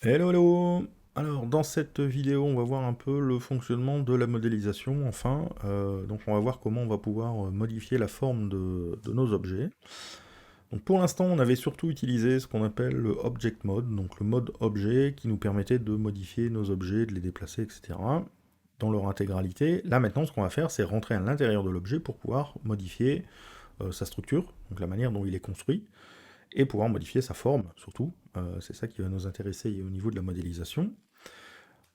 Hello, hello! Alors, dans cette vidéo, on va voir un peu le fonctionnement de la modélisation, enfin. Donc, on va voir comment on va pouvoir modifier la forme de nos objets. Donc, pour l'instant, on avait surtout utilisé ce qu'on appelle le Object Mode, donc le mode objet qui nous permettait de modifier nos objets, de les déplacer, etc. dans leur intégralité. Là, maintenant, ce qu'on va faire, c'est rentrer à l'intérieur de l'objet pour pouvoir modifier sa structure, donc la manière dont il est construit, et pouvoir modifier sa forme, surtout. C'est ça qui va nous intéresser au niveau de la modélisation.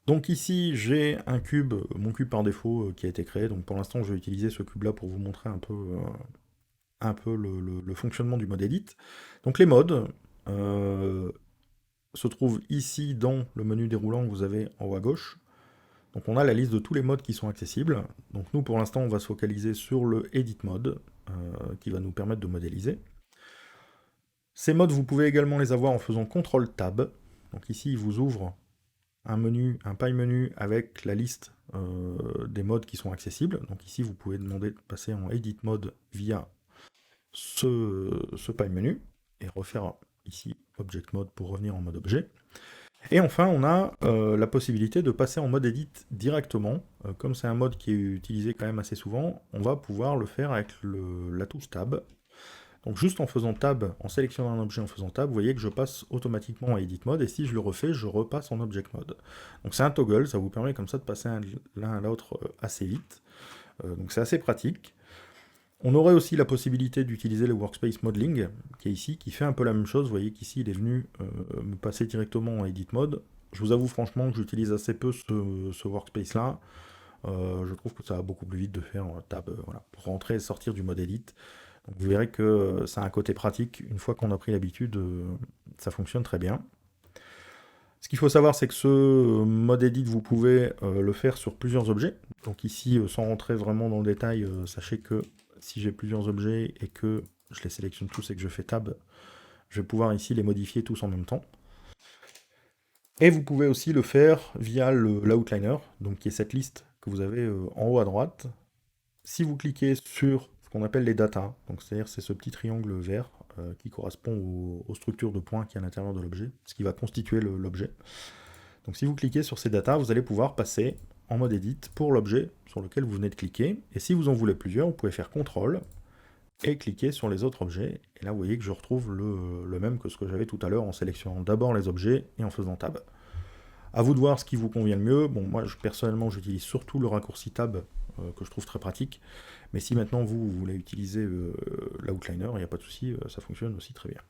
Donc ici, j'ai un cube, mon cube par défaut, qui a été créé. Donc pour l'instant, je vais utiliser ce cube-là pour vous montrer un peu le fonctionnement du mode edit. Donc les modes se trouvent ici dans le menu déroulant que vous avez en haut à gauche. Donc on a la liste de tous les modes qui sont accessibles. Donc nous, pour l'instant, on va se focaliser sur le Edit Mode, qui va nous permettre de modéliser. Ces modes, vous pouvez également les avoir en faisant CTRL Tab. Donc ici, il vous ouvre un menu, un pie menu avec la liste des modes qui sont accessibles. Donc ici, vous pouvez demander de passer en Edit Mode via ce pie menu et refaire ici Object Mode pour revenir en mode objet. Et enfin, on a la possibilité de passer en mode Edit directement. Comme c'est un mode qui est utilisé quand même assez souvent, on va pouvoir le faire avec la touche Tab. Donc juste en faisant Tab, en sélectionnant un objet en faisant Tab, vous voyez que je passe automatiquement en Edit Mode, et si je le refais, je repasse en Object Mode. Donc c'est un toggle, ça vous permet comme ça de passer l'un à l'autre assez vite. Donc c'est assez pratique. On aurait aussi la possibilité d'utiliser le Workspace Modeling, qui est ici, qui fait un peu la même chose. Vous voyez qu'ici, il est venu me passer directement en Edit Mode. Je vous avoue franchement que j'utilise assez peu ce Workspace-là. Je trouve que ça va beaucoup plus vite de faire Tab, voilà, pour rentrer et sortir du mode Edit. Donc vous verrez que ça a un côté pratique, une fois qu'on a pris l'habitude, ça fonctionne très bien. Ce qu'il faut savoir, c'est que ce mode edit, vous pouvez le faire sur plusieurs objets. Donc ici, sans rentrer vraiment dans le détail, sachez que si j'ai plusieurs objets et que je les sélectionne tous et que je fais Tab, je vais pouvoir ici les modifier tous en même temps. Et vous pouvez aussi le faire via l'outliner, donc qui est cette liste que vous avez en haut à droite. Si vous cliquez sur ce qu'on appelle les datas, donc c'est-à-dire c'est ce petit triangle vert qui correspond aux structures de points qui est à l'intérieur de l'objet, ce qui va constituer l'objet. Donc si vous cliquez sur ces datas, vous allez pouvoir passer en mode edit pour l'objet sur lequel vous venez de cliquer. Et si vous en voulez plusieurs, vous pouvez faire CTRL et cliquer sur les autres objets. Et là, vous voyez que je retrouve le même que ce que j'avais tout à l'heure en sélectionnant d'abord les objets et en faisant Tab. À vous de voir ce qui vous convient le mieux. Bon, moi, personnellement, j'utilise surtout le raccourci Tab, que je trouve très pratique. Mais si maintenant vous voulez utiliser l'outliner, il n'y a pas de souci, ça fonctionne aussi très bien.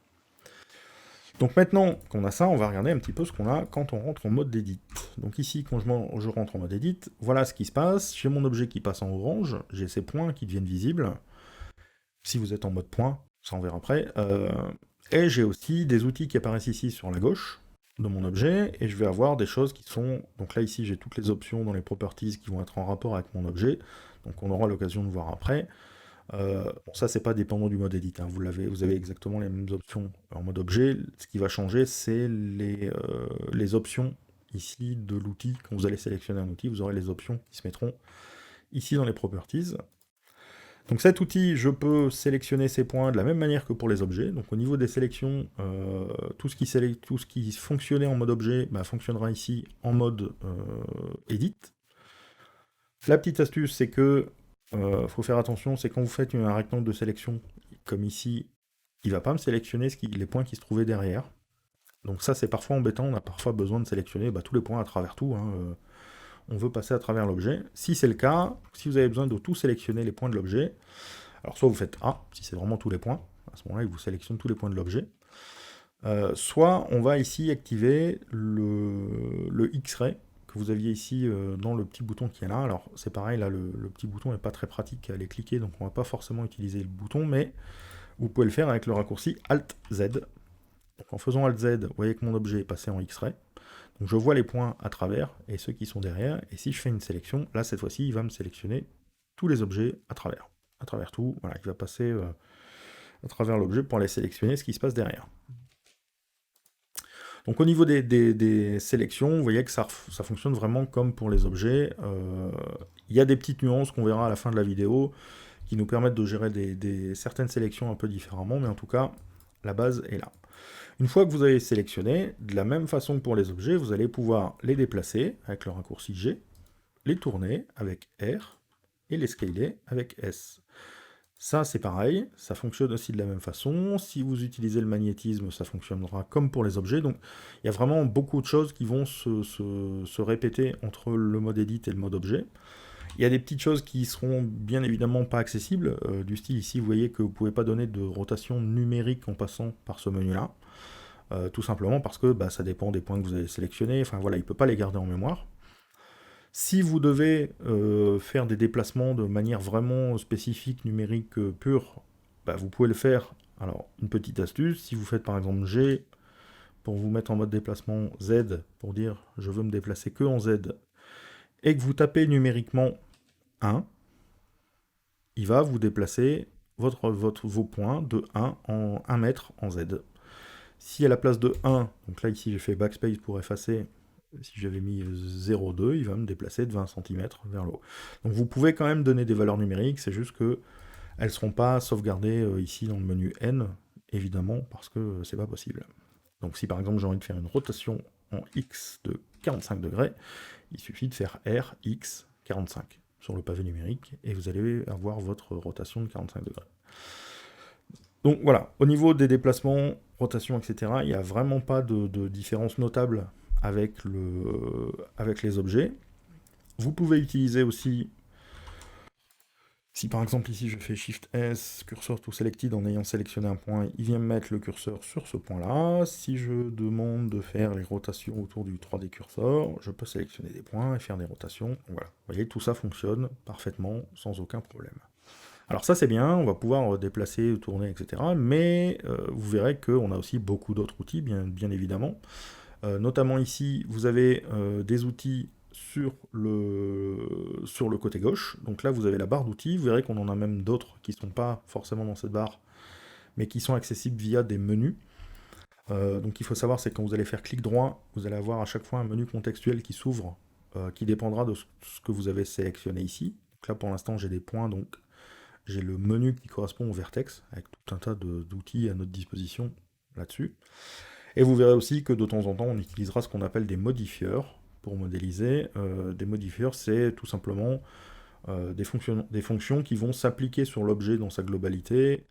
Donc maintenant qu'on a ça, on va regarder un petit peu ce qu'on a quand on rentre en mode edit. Donc ici, quand je rentre en mode edit, voilà ce qui se passe. J'ai mon objet qui passe en orange, j'ai ces points qui deviennent visibles. Si vous êtes en mode point, ça on verra après. Et j'ai aussi des outils qui apparaissent ici sur la gauche de mon objet, et je vais avoir des choses qui sont... Donc là ici j'ai toutes les options dans les properties qui vont être en rapport avec mon objet, donc on aura l'occasion de voir après. Bon, ça c'est pas dépendant du mode edit, hein. Vous avez exactement les mêmes options en mode objet. Ce qui va changer, c'est les options ici de l'outil. Quand vous allez sélectionner un outil, vous aurez les options qui se mettront ici dans les properties. Donc cet outil, je peux sélectionner ces points de la même manière que pour les objets. Donc au niveau des sélections, tout ce qui fonctionnait en mode objet fonctionnera ici en mode edit. La petite astuce, c'est que faut faire attention, c'est quand vous faites un rectangle de sélection, comme ici, il ne va pas me sélectionner les points qui se trouvaient derrière. Donc ça, c'est parfois embêtant, on a parfois besoin de sélectionner tous les points à travers tout, hein, on veut passer à travers l'objet. Si c'est le cas, si vous avez besoin de tout sélectionner les points de l'objet, alors soit vous faites A, si c'est vraiment tous les points, à ce moment-là, il vous sélectionne tous les points de l'objet. Soit on va ici activer le X-ray, que vous aviez ici dans le petit bouton qui est là. Alors c'est pareil, là le petit bouton n'est pas très pratique à aller cliquer, donc on va pas forcément utiliser le bouton, mais vous pouvez le faire avec le raccourci Alt-Z. Donc en faisant Alt-Z, vous voyez que mon objet est passé en X-ray. Donc je vois les points à travers et ceux qui sont derrière, et si je fais une sélection, là cette fois-ci il va me sélectionner tous les objets à travers tout, voilà, il va passer à travers l'objet pour aller sélectionner ce qui se passe derrière. Donc au niveau des sélections, vous voyez que ça fonctionne vraiment comme pour les objets. Il y a des petites nuances qu'on verra à la fin de la vidéo qui nous permettent de gérer certaines sélections un peu différemment, mais en tout cas, la base est là. Une fois que vous avez sélectionné, de la même façon que pour les objets, vous allez pouvoir les déplacer avec le raccourci G, les tourner avec R et les scaler avec S. Ça, c'est pareil, ça fonctionne aussi de la même façon. Si vous utilisez le magnétisme, ça fonctionnera comme pour les objets. Donc, il y a vraiment beaucoup de choses qui vont se répéter entre le mode edit et le mode objet. Il y a des petites choses qui seront bien évidemment pas accessibles, du style ici, vous voyez que vous ne pouvez pas donner de rotation numérique en passant par ce menu-là. Tout simplement parce que ça dépend des points que vous avez sélectionnés. Enfin voilà, il ne peut pas les garder en mémoire. Si vous devez faire des déplacements de manière vraiment spécifique, numérique, pure, vous pouvez le faire. Alors, une petite astuce, si vous faites par exemple G pour vous mettre en mode déplacement, Z pour dire je veux me déplacer que en Z, et que vous tapez numériquement 1, il va vous déplacer vos points de 1 en 1 mètre en Z. Si à la place de 1, donc là ici j'ai fait backspace pour effacer, si j'avais mis 0,2, il va me déplacer de 20 cm vers le haut. Donc vous pouvez quand même donner des valeurs numériques, c'est juste que elles ne seront pas sauvegardées ici dans le menu N, évidemment, parce que c'est pas possible. Donc si par exemple j'ai envie de faire une rotation en X de 45 degrés, il suffit de faire R, X, 45 sur le pavé numérique, et vous allez avoir votre rotation de 45 degrés. Donc voilà, au niveau des déplacements, rotation, etc., il n'y a vraiment pas de différence notable avec les objets. Vous pouvez utiliser aussi, si par exemple ici je fais Shift S, cursor to selected en ayant sélectionné un point, il vient me mettre le curseur sur ce point-là. Si je demande de faire les rotations autour du 3D cursor, je peux sélectionner des points et faire des rotations. Voilà, vous voyez, tout ça fonctionne parfaitement sans aucun problème. Alors ça c'est bien, on va pouvoir déplacer, tourner, etc. Mais vous verrez qu'on a aussi beaucoup d'autres outils, bien évidemment. Notamment ici, vous avez des outils sur le côté gauche. Donc là, vous avez la barre d'outils. Vous verrez qu'on en a même d'autres qui ne sont pas forcément dans cette barre, mais qui sont accessibles via des menus. Donc il faut savoir, c'est quand vous allez faire clic droit, vous allez avoir à chaque fois un menu contextuel qui s'ouvre, qui dépendra de ce que vous avez sélectionné ici. Donc là, pour l'instant, j'ai des points, donc j'ai le menu qui correspond au vertex, avec tout un tas d'outils à notre disposition là-dessus. Et vous verrez aussi que de temps en temps, on utilisera ce qu'on appelle des modifieurs pour modéliser. Des modifieurs, c'est tout simplement des fonctions qui vont s'appliquer sur l'objet dans sa globalité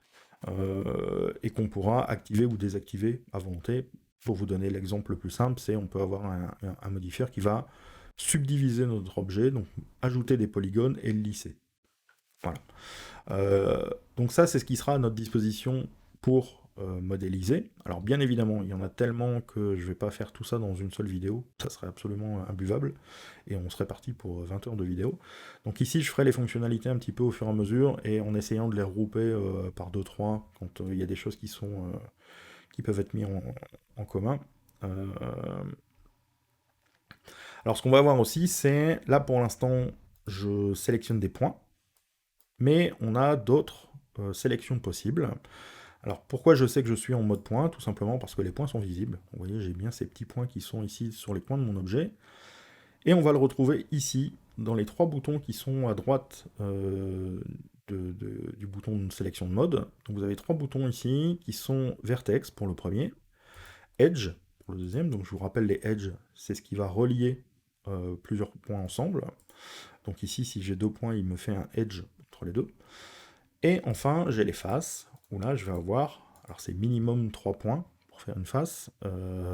et qu'on pourra activer ou désactiver à volonté. Pour vous donner l'exemple le plus simple, c'est on peut avoir un modifieur qui va subdiviser notre objet, donc ajouter des polygones et le lisser. Voilà. Donc ça, c'est ce qui sera à notre disposition pour modéliser. Alors bien évidemment, il y en a tellement que je ne vais pas faire tout ça dans une seule vidéo, ça serait absolument imbuvable, et on serait parti pour 20 heures de vidéo. Donc ici, je ferai les fonctionnalités un petit peu au fur et à mesure, et en essayant de les regrouper par 2-3, quand il y a des choses qui peuvent être mises en commun. Alors ce qu'on va voir aussi, c'est, là pour l'instant, je sélectionne des points, mais on a d'autres sélections possibles. Alors pourquoi je sais que je suis en mode point? Tout simplement parce que les points sont visibles. Vous voyez, j'ai bien ces petits points qui sont ici sur les points de mon objet. Et on va le retrouver ici, dans les 3 boutons qui sont à droite du bouton de sélection de mode. Donc vous avez 3 boutons ici, qui sont Vertex pour le premier, Edge pour le deuxième. Donc je vous rappelle, les Edge, c'est ce qui va relier plusieurs points ensemble. Donc ici, si j'ai 2 points, il me fait un Edge entre les deux. Et enfin, j'ai les faces, où là, je vais avoir, alors c'est minimum 3 points pour faire une face,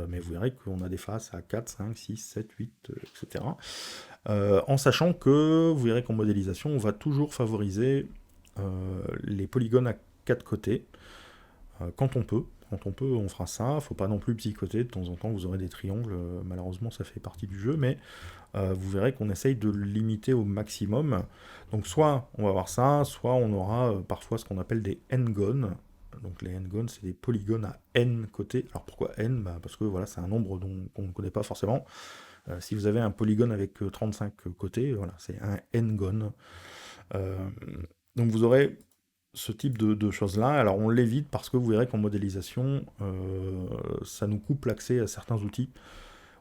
mais vous verrez qu'on a des faces à 4, 5, 6, 7, 8, etc. En sachant que, vous verrez qu'en modélisation, on va toujours favoriser les polygones à 4 côtés, quand on peut. Quand on peut, on fera ça, il ne faut pas non plus psychoter, de temps en temps vous aurez des triangles, malheureusement ça fait partie du jeu, mais vous verrez qu'on essaye de le limiter au maximum. Donc soit on va avoir ça, soit on aura parfois ce qu'on appelle des n-gones. Donc les n-gones, c'est des polygones à n côtés. Alors pourquoi n? Parce que voilà, c'est un nombre qu'on ne connaît pas forcément. Si vous avez un polygone avec 35 côtés, voilà, c'est un n-gone. Donc vous aurez ce type de choses-là. Alors on l'évite parce que vous verrez qu'en modélisation, ça nous coupe l'accès à certains outils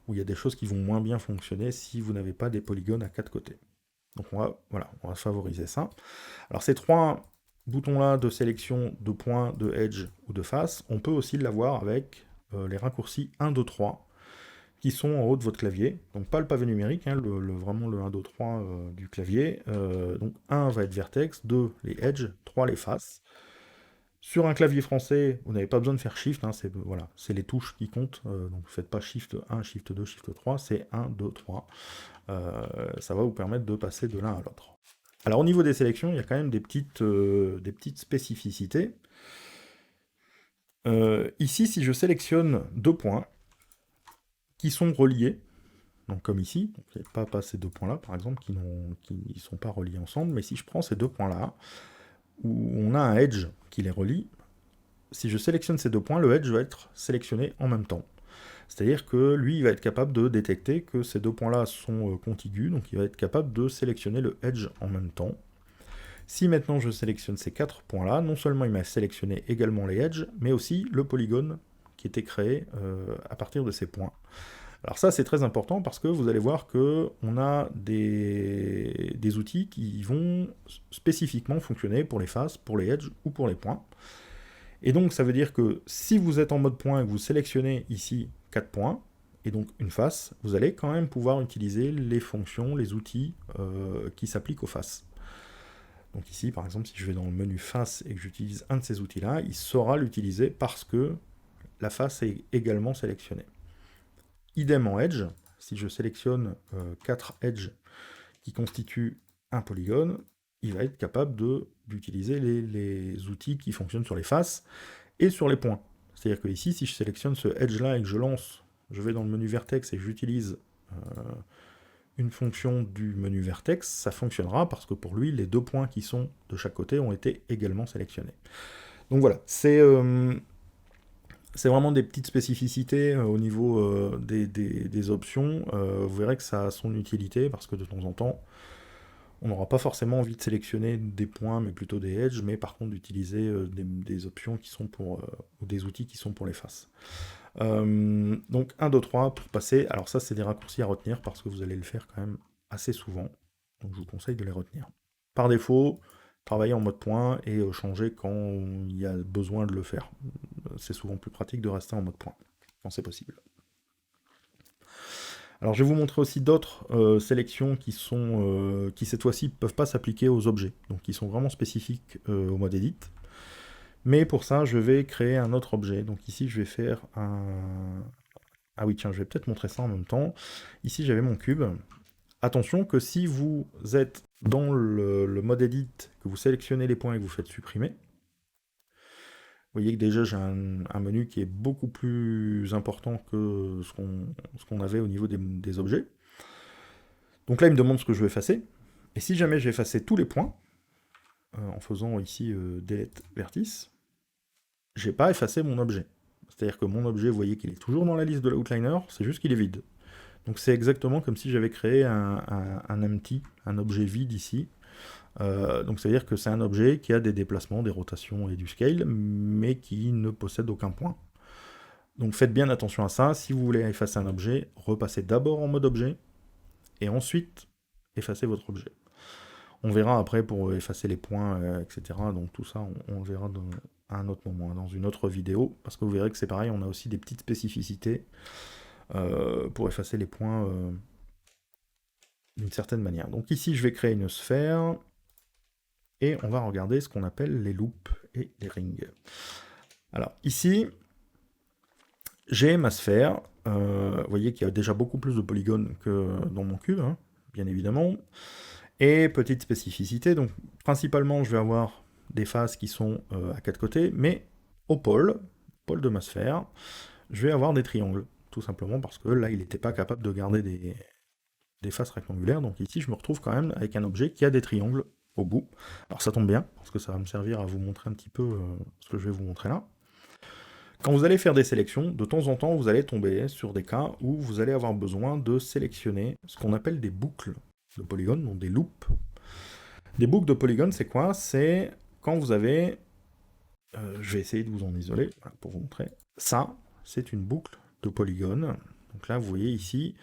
où il y a des choses qui vont moins bien fonctionner si vous n'avez pas des polygones à 4 côtés. Donc on va favoriser ça. Alors ces 3 boutons-là de sélection de points, de edge ou de face, on peut aussi l'avoir avec les raccourcis 1, 2, 3 qui sont en haut de votre clavier. Donc pas le pavé numérique, hein, vraiment le 1, 2, 3 du clavier. Donc 1 va être vertex, 2 les edges, 3 les faces. Sur un clavier français, vous n'avez pas besoin de faire Shift, hein, voilà, c'est les touches qui comptent, donc vous ne faites pas Shift 1, Shift 2, Shift 3, c'est 1, 2, 3. Ça va vous permettre de passer de l'un à l'autre. Alors au niveau des sélections, il y a quand même des petites spécificités. Ici, si je sélectionne 2 points qui sont reliés, donc comme ici, donc il n'y a pas ces 2 points-là, par exemple, qui ne sont pas reliés ensemble, mais si je prends ces 2 points-là, où on a un edge qui les relie, si je sélectionne ces 2 points, le edge va être sélectionné en même temps. C'est-à-dire que lui, il va être capable de détecter que ces 2 points-là sont contigus, donc il va être capable de sélectionner le edge en même temps. Si maintenant je sélectionne ces 4 points-là, non seulement il m'a sélectionné également les edges, mais aussi le polygone qui était créé à partir de ces points. Alors ça, c'est très important parce que vous allez voir qu'on a des outils qui vont spécifiquement fonctionner pour les faces, pour les edges ou pour les points. Et donc ça veut dire que si vous êtes en mode point et que vous sélectionnez ici 4 points, et donc une face, vous allez quand même pouvoir utiliser les fonctions, les outils qui s'appliquent aux faces. Donc ici, par exemple, si je vais dans le menu face et que j'utilise un de ces outils-là, il saura l'utiliser parce que la face est également sélectionnée. Idem en edge, si je sélectionne 4 edges qui constituent un polygone, il va être capable d'utiliser les outils qui fonctionnent sur les faces et sur les points. C'est-à-dire que ici, si je sélectionne ce edge-là et que je lance, je vais dans le menu vertex et j'utilise une fonction du menu vertex, ça fonctionnera parce que pour lui, les 2 points qui sont de chaque côté ont été également sélectionnés. Donc voilà, c'est vraiment des petites spécificités au niveau des options. Vous verrez que ça a son utilité parce que de temps en temps, on n'aura pas forcément envie de sélectionner des points, mais plutôt des edges, mais par contre d'utiliser des options qui sont pour, ou des outils qui sont pour les faces. Donc 1, 2, 3 pour passer. Alors ça, c'est des raccourcis à retenir parce que vous allez le faire quand même assez souvent. Donc je vous conseille de les retenir. Par défaut, travailler en mode point et changer quand il y a besoin de le faire. C'est souvent plus pratique de rester en mode point, quand c'est possible. Alors je vais vous montrer aussi d'autres sélections qui cette fois-ci ne peuvent pas s'appliquer aux objets, donc qui sont vraiment spécifiques au mode edit. Mais pour ça, je vais créer un autre objet. Donc ici, je vais faire un... Ah oui, tiens, je vais peut-être montrer ça en même temps. Ici, j'avais mon cube. Attention que si vous êtes dans le mode edit, que vous sélectionnez les points et que vous faites supprimer, vous voyez que déjà j'ai un menu qui est beaucoup plus important que ce qu'on avait au niveau des objets. Donc là, il me demande ce que je veux effacer. Et si jamais j'ai effacé tous les points, en faisant ici delete vertice, j'ai pas effacé mon objet. C'est-à-dire que mon objet, vous voyez qu'il est toujours dans la liste de l'outliner, c'est juste qu'il est vide. Donc c'est exactement comme si j'avais créé un empty, un objet vide ici. Donc ça veut dire que c'est un objet qui a des déplacements, des rotations et du scale, mais qui ne possède aucun point. Donc faites bien attention à ça. Si vous voulez effacer un objet, repassez d'abord en mode objet, et ensuite effacez votre objet. On verra après pour effacer les points, etc. Donc tout ça, on verra à un autre moment, dans une autre vidéo, parce que vous verrez que c'est pareil, on a aussi des petites spécificités pour effacer les points d'une certaine manière. Donc ici, je vais créer une sphère, et on va regarder ce qu'on appelle les loops et les rings. Alors ici, j'ai ma sphère. Vous voyez qu'il y a déjà beaucoup plus de polygones que dans mon cube, hein, bien évidemment. Et petite spécificité, donc principalement je vais avoir des faces qui sont à 4 côtés, mais au pôle de ma sphère, je vais avoir des triangles, tout simplement parce que là il n'était pas capable de garder des faces rectangulaires, donc ici je me retrouve quand même avec un objet qui a des triangles au bout. Alors ça tombe bien, parce que ça va me servir à vous montrer un petit peu ce que je vais vous montrer là. Quand vous allez faire des sélections, de temps en temps vous allez tomber sur des cas où vous allez avoir besoin de sélectionner ce qu'on appelle des boucles de polygones, donc des loops. Des boucles de polygones, c'est quoi? C'est quand vous avez... je vais essayer de vous en isoler pour vous montrer. Ça, c'est une boucle de polygones. Donc là, vous voyez ici,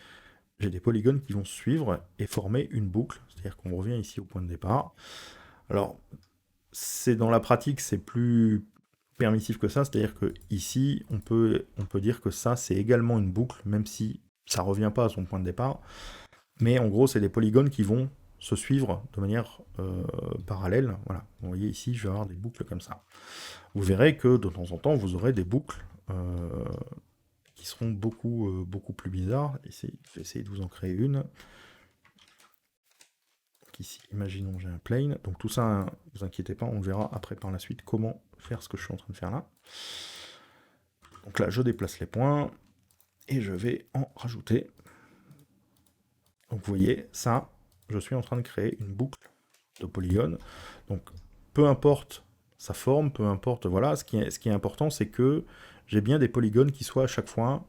j'ai des polygones qui vont suivre et former une boucle. C'est-à-dire qu'on revient ici au point de départ. Alors, dans la pratique, c'est plus permissif que ça, c'est-à-dire que ici, on peut dire que ça, c'est également une boucle, même si ça revient pas à son point de départ. Mais en gros, c'est des polygones qui vont se suivre de manière parallèle. Voilà. Vous voyez ici, je vais avoir des boucles comme ça. Vous verrez que de temps en temps, vous aurez des boucles qui seront beaucoup plus bizarres. Je vais essayer de vous en créer une. Donc ici, imaginons j'ai un plane. Donc tout ça, ne vous inquiétez pas, on verra après par la suite comment faire ce que je suis en train de faire là. Donc là, je déplace les points et je vais en rajouter. Donc vous voyez, ça, je suis en train de créer une boucle de polygones. Donc peu importe sa forme, peu importe, voilà, ce qui est important, c'est que j'ai bien des polygones qui soient à chaque fois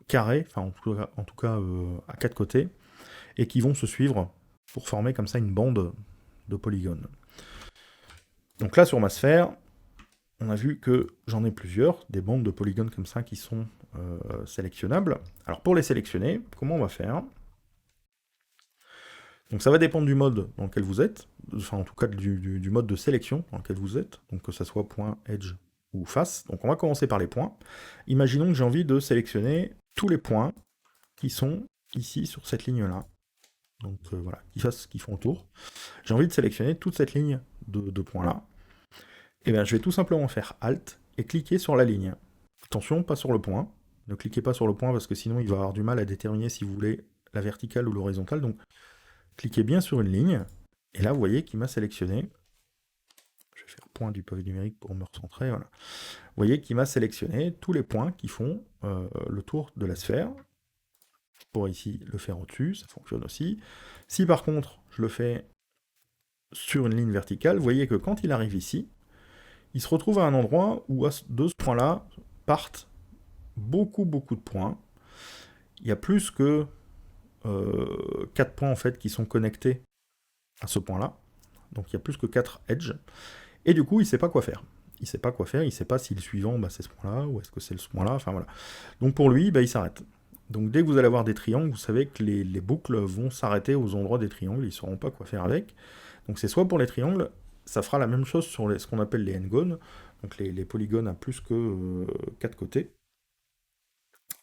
carrés, enfin en tout cas à 4 côtés, et qui vont se suivre pour former comme ça une bande de polygones. Donc là sur ma sphère, on a vu que j'en ai plusieurs, des bandes de polygones comme ça qui sont sélectionnables. Alors pour les sélectionner, comment on va faire? Donc ça va dépendre du mode dans lequel vous êtes, enfin en tout cas du mode de sélection dans lequel vous êtes, donc que ça soit point, edge ou face. Donc on va commencer par les points. Imaginons que j'ai envie de sélectionner tous les points qui sont ici sur cette ligne-là. Donc voilà, qui font autour. J'ai envie de sélectionner toute cette ligne de points-là. Et bien je vais tout simplement faire Alt et cliquer sur la ligne. Attention, pas sur le point. Ne cliquez pas sur le point parce que sinon il va avoir du mal à déterminer si vous voulez la verticale ou l'horizontale. Donc cliquez bien sur une ligne, et là vous voyez qu'il m'a sélectionné, je vais faire point du pavé numérique pour me recentrer, voilà. Vous voyez qu'il m'a sélectionné tous les points qui font le tour de la sphère. Je pourrais ici le faire au-dessus, ça fonctionne aussi. Si par contre je le fais sur une ligne verticale, vous voyez que quand il arrive ici, il se retrouve à un endroit où de ce point-là partent beaucoup de points. Il y a plus que 4 points en fait qui sont connectés à ce point-là. Donc il y a plus que 4 edges. Et du coup, il ne sait pas quoi faire. Il ne sait pas quoi faire, il ne sait pas si le suivant, bah, c'est ce point-là, ou est-ce que c'est ce point-là, enfin voilà. Donc pour lui, bah, il s'arrête. Donc dès que vous allez avoir des triangles, vous savez que les boucles vont s'arrêter aux endroits des triangles, ils ne sauront pas quoi faire avec. Donc c'est soit pour les triangles, ça fera la même chose sur ce qu'on appelle les n-gones, donc les polygones à plus que 4 côtés.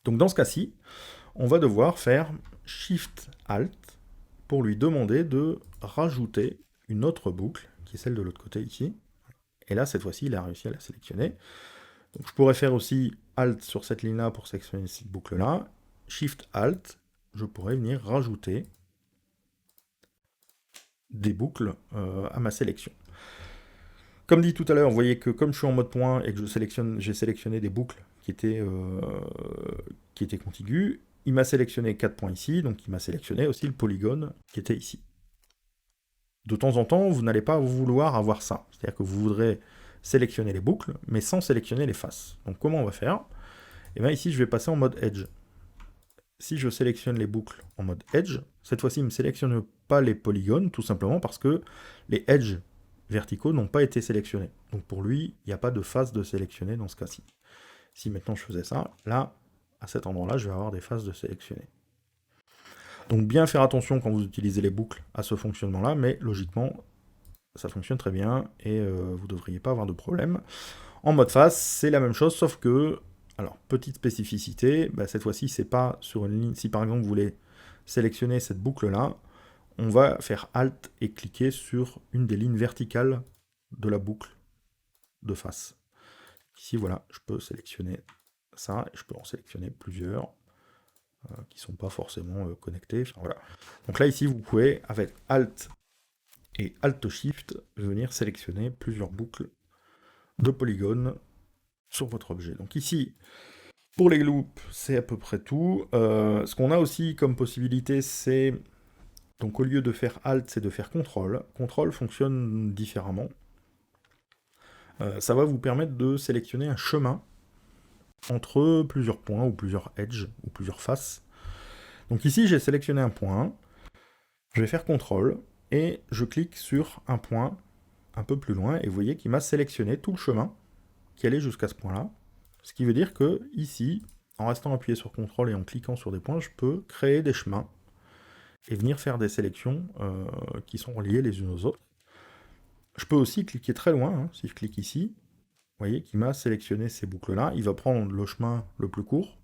Donc dans ce cas-ci, on va devoir faire Shift-Alt pour lui demander de rajouter une autre boucle, qui est celle de l'autre côté ici. Et là, cette fois-ci, il a réussi à la sélectionner. Donc je pourrais faire aussi Alt sur cette ligne-là pour sélectionner cette boucle-là. Shift-Alt, je pourrais venir rajouter des boucles à ma sélection. Comme dit tout à l'heure, vous voyez que comme je suis en mode point et que j'ai sélectionné des boucles qui étaient contiguës, il m'a sélectionné 4 points ici, donc il m'a sélectionné aussi le polygone qui était ici. De temps en temps, vous n'allez pas vouloir avoir ça. C'est-à-dire que vous voudrez sélectionner les boucles, mais sans sélectionner les faces. Donc comment on va faire? Et bien ici, je vais passer en mode Edge. Si je sélectionne les boucles en mode Edge, cette fois-ci, il ne me sélectionne pas les polygones, tout simplement parce que les edges verticaux n'ont pas été sélectionnés. Donc pour lui, il n'y a pas de face de sélectionner dans ce cas-ci. Si maintenant je faisais ça, là, à cet endroit-là, je vais avoir des faces de sélectionner. Donc bien faire attention quand vous utilisez les boucles à ce fonctionnement-là, mais logiquement, ça fonctionne très bien et vous ne devriez pas avoir de problème. En mode face, c'est la même chose, sauf que, alors, petite spécificité, bah, cette fois-ci, c'est pas sur une ligne. Si par exemple vous voulez sélectionner cette boucle-là, on va faire Alt et cliquer sur une des lignes verticales de la boucle de face. Ici, voilà, je peux sélectionner ça, et je peux en sélectionner plusieurs qui ne sont pas forcément connectés. Enfin, voilà. Donc là, ici, vous pouvez, avec Alt et Alt-Shift, venir sélectionner plusieurs boucles de polygones sur votre objet. Donc ici, pour les loops, c'est à peu près tout. Ce qu'on a aussi comme possibilité, c'est, donc au lieu de faire Alt, c'est de faire CTRL. CTRL fonctionne différemment. Ça va vous permettre de sélectionner un chemin entre plusieurs points, ou plusieurs edges, ou plusieurs faces. Donc ici, j'ai sélectionné un point, je vais faire CTRL, et je clique sur un point un peu plus loin, et vous voyez qu'il m'a sélectionné tout le chemin qui allait jusqu'à ce point-là. Ce qui veut dire que ici, en restant appuyé sur CTRL et en cliquant sur des points, je peux créer des chemins et venir faire des sélections qui sont reliées les unes aux autres. Je peux aussi cliquer très loin, hein. Si je clique ici, vous voyez qu'il m'a sélectionné ces boucles-là. Il va prendre le chemin le plus court.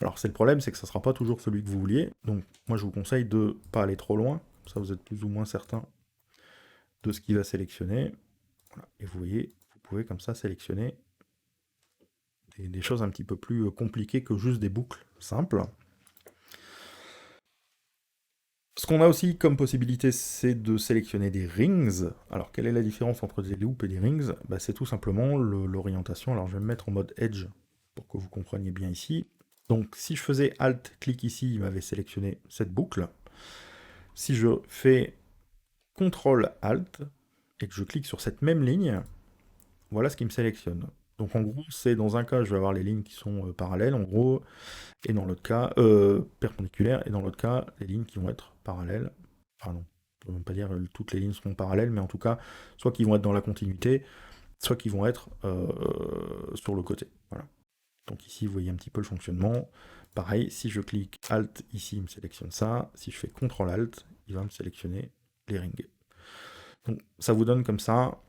Alors c'est le problème, c'est que ça ne sera pas toujours celui que vous vouliez. Donc moi je vous conseille de ne pas aller trop loin. Comme ça vous êtes plus ou moins certain de ce qu'il va sélectionner. Voilà. Et vous voyez, vous pouvez comme ça sélectionner des choses un petit peu plus compliquées que juste des boucles simples. Ce qu'on a aussi comme possibilité, c'est de sélectionner des rings. Alors, quelle est la différence entre des loops et des rings? Bah, c'est tout simplement l'orientation. Alors, je vais me mettre en mode Edge pour que vous compreniez bien ici. Donc, si je faisais Alt, clic ici, il m'avait sélectionné cette boucle. Si je fais CTRL Alt et que je clique sur cette même ligne, voilà ce qui me sélectionne. Donc, en gros, c'est dans un cas, je vais avoir les lignes qui sont parallèles, en gros, et dans l'autre cas, perpendiculaires, et dans l'autre cas, les lignes qui vont être parallèles. Enfin non, on peut même pas dire que toutes les lignes seront parallèles, mais en tout cas, soit qui vont être dans la continuité, soit qui vont être sur le côté. Voilà. Donc ici, vous voyez un petit peu le fonctionnement. Pareil, si je clique Alt ici, il me sélectionne ça. Si je fais CTRL Alt, il va me sélectionner les rings. Donc ça vous donne comme ça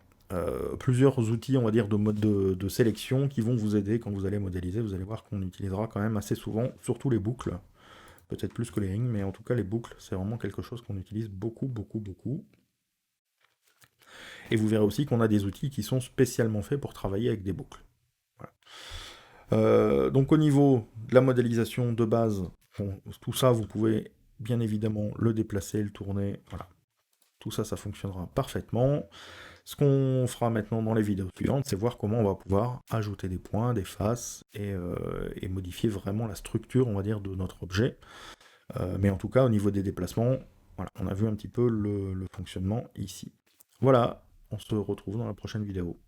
plusieurs outils, on va dire, de mode de sélection qui vont vous aider quand vous allez modéliser. Vous allez voir qu'on utilisera quand même assez souvent, surtout les boucles, peut-être plus que les rings, mais en tout cas les boucles, c'est vraiment quelque chose qu'on utilise beaucoup, beaucoup, beaucoup. Et vous verrez aussi qu'on a des outils qui sont spécialement faits pour travailler avec des boucles. Voilà. Donc au niveau de la modélisation de base, bon, tout ça, vous pouvez bien évidemment le déplacer, le tourner, voilà. Tout ça, ça fonctionnera parfaitement. Ce qu'on fera maintenant dans les vidéos suivantes, c'est voir comment on va pouvoir ajouter des points, des faces, et modifier vraiment la structure, on va dire, de notre objet. Mais en tout cas, au niveau des déplacements, voilà, on a vu un petit peu le fonctionnement ici. Voilà, on se retrouve dans la prochaine vidéo.